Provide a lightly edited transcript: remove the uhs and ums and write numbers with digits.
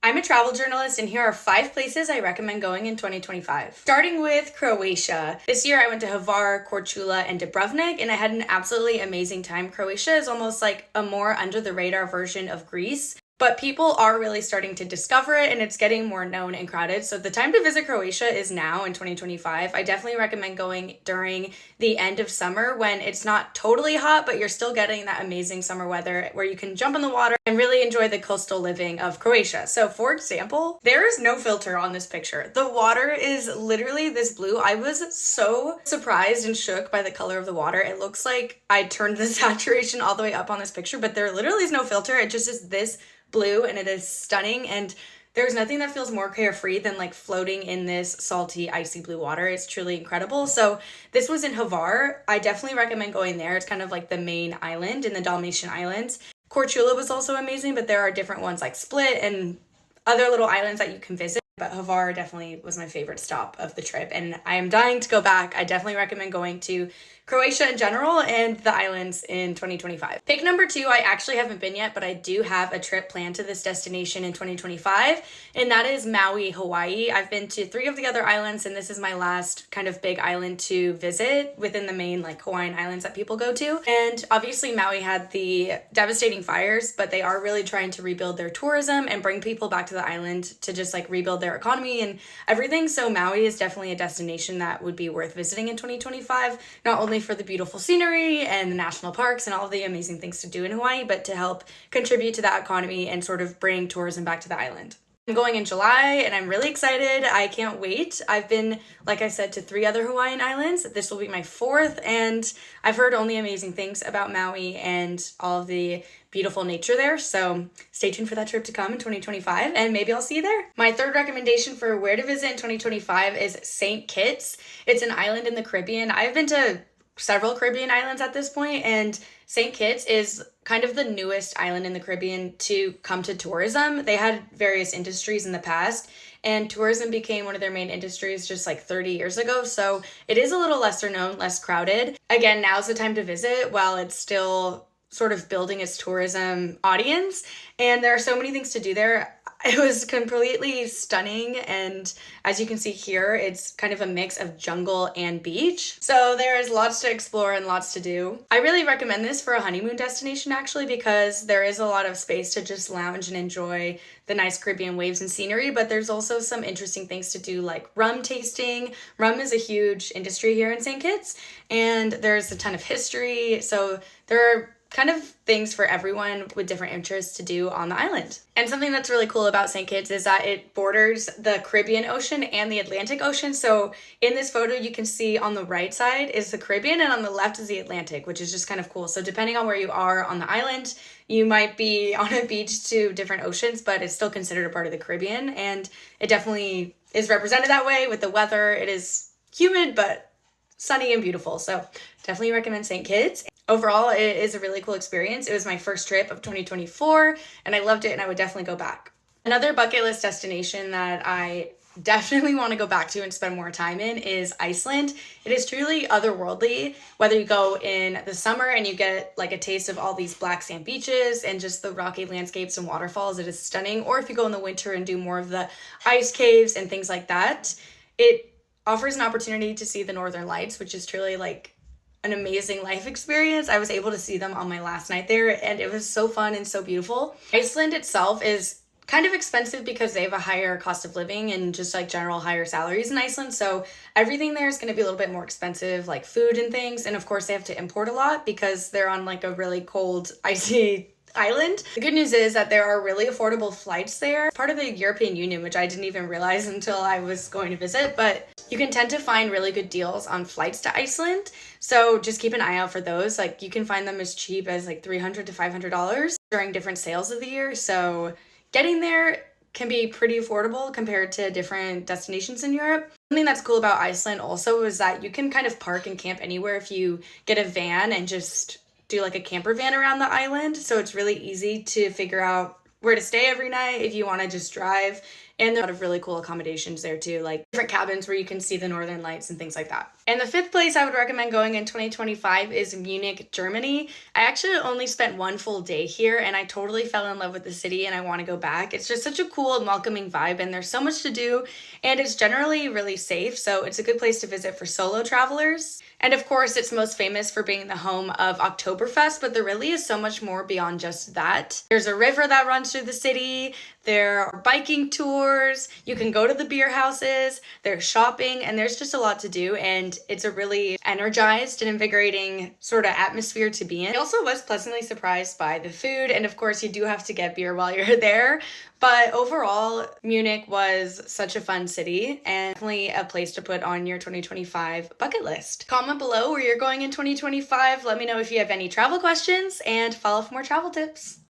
I'm a travel journalist, and here are 5 places I recommend going in 2025. Starting with Croatia. This year I went to Hvar, Korčula, and Dubrovnik, and I had an absolutely amazing time. Croatia is almost like a more under the radar version of Greece, but people are really starting to discover it and it's getting more known and crowded. So the time to visit Croatia is now in 2025. I definitely recommend going during the end of summer when it's not totally hot, but you're still getting that amazing summer weather where you can jump in the water and really enjoy the coastal living of Croatia. So for example, there is no filter on this picture. The water is literally this blue. I was so surprised and shook by the color of the water. It looks like I turned the saturation all the way up on this picture, but there literally is no filter. It just is this blue and it is stunning, and there's nothing that feels more carefree than like floating in this salty icy blue water. It's truly incredible. So this was in Hvar. I definitely recommend going there. It's kind of like the main island in the Dalmatian Islands. Korčula was also amazing, but there are different ones like Split and other little islands that you can visit. But Hvar definitely was my favorite stop of the trip, and I am dying to go back. I definitely recommend going to Croatia in general and the islands in 2025. Pick number 2, I actually haven't been yet, but I do have a trip planned to this destination in 2025, and that is Maui, Hawaii. I've been to 3 of the other islands, and this is my last kind of big island to visit within the main like Hawaiian islands that people go to. And obviously Maui had the devastating fires, but they are really trying to rebuild their tourism and bring people back to the island to just like rebuild their economy and everything. So Maui is definitely a destination that would be worth visiting in 2025, not only for the beautiful scenery and the national parks and all of the amazing things to do in Hawaii, but to help contribute to that economy and sort of bring tourism back to the island. I'm going in July and I'm really excited. I can't wait. I've been, like I said, to 3 other Hawaiian islands. This will be my 4th, and I've heard only amazing things about Maui and all of the beautiful nature there. So stay tuned for that trip to come in 2025, and maybe I'll see you there. My 3rd recommendation for where to visit in 2025 is St. Kitts. It's an island in the Caribbean. I've been to several Caribbean islands at this point, and St. Kitts is kind of the newest island in the Caribbean to come to tourism. They had various industries in the past, and tourism became one of their main industries just like 30 years ago. So it is a little lesser known, less crowded. Again, now's the time to visit while it's still sort of building its tourism audience, and there are so many things to do there. It was completely stunning, and as you can see here, it's kind of a mix of jungle and beach. So there is lots to explore and lots to do. I really recommend this for a honeymoon destination actually, because there is a lot of space to just lounge and enjoy the nice Caribbean waves and scenery, but there's also some interesting things to do like rum tasting. Rum is a huge industry here in St. Kitts, and there's a ton of history. So there are kind of things for everyone with different interests to do on the island. And something that's really cool about St. Kitts is that it borders the Caribbean Ocean and the Atlantic Ocean. So in this photo, you can see on the right side is the Caribbean and on the left is the Atlantic, which is just kind of cool. So depending on where you are on the island, you might be on a beach to different oceans, but it's still considered a part of the Caribbean. And it definitely is represented that way with the weather. It is humid, but sunny and beautiful. So definitely recommend St. Kitts. Overall, it is a really cool experience. It was my first trip of 2024, and I loved it, and I would definitely go back. Another bucket list destination that I definitely want to go back to and spend more time in is Iceland. It is truly otherworldly, whether you go in the summer and you get like a taste of all these black sand beaches and just the rocky landscapes and waterfalls. It is stunning. Or if you go in the winter and do more of the ice caves and things like that, it offers an opportunity to see the Northern Lights, which is truly like an amazing life experience. I was able to see them on my last night there, and it was so fun and so beautiful. Iceland itself is kind of expensive because they have a higher cost of living and just like general higher salaries in Iceland. So everything there is going to be a little bit more expensive, like food and things. And of course they have to import a lot because they're on like a really cold, icy island. The good news is that there are really affordable flights there, part of the European Union, which I didn't even realize until I was going to visit, but you can tend to find really good deals on flights to Iceland. So just keep an eye out for those. Like you can find them as cheap as like $300 to $500 during different sales of the year. So getting there can be pretty affordable compared to different destinations in Europe. Something that's cool about Iceland also is that you can kind of park and camp anywhere if you get a van and just do like a camper van around the island. So it's really easy to figure out where to stay every night if you want to just drive And there are a lot of really cool accommodations there too, like different cabins where you can see the northern lights and things like that. And the fifth place I would recommend going in 2025 is Munich, Germany. I actually only spent one full day here and I totally fell in love with the city and I want to go back. It's just such a cool and welcoming vibe and there's so much to do and it's generally really safe. So it's a good place to visit for solo travelers. And of course, it's most famous for being the home of Oktoberfest, but there really is so much more beyond just that. There's a river that runs through the city. There are biking tours. You can go to the beer houses. There's shopping, and there's just a lot to do. And it's a really energized and invigorating sort of atmosphere to be in. I also was pleasantly surprised by the food. And of course, you do have to get beer while you're there. But overall, Munich was such a fun city and definitely a place to put on your 2025 bucket list. Comment below where you're going in 2025. Let me know if you have any travel questions and follow for more travel tips.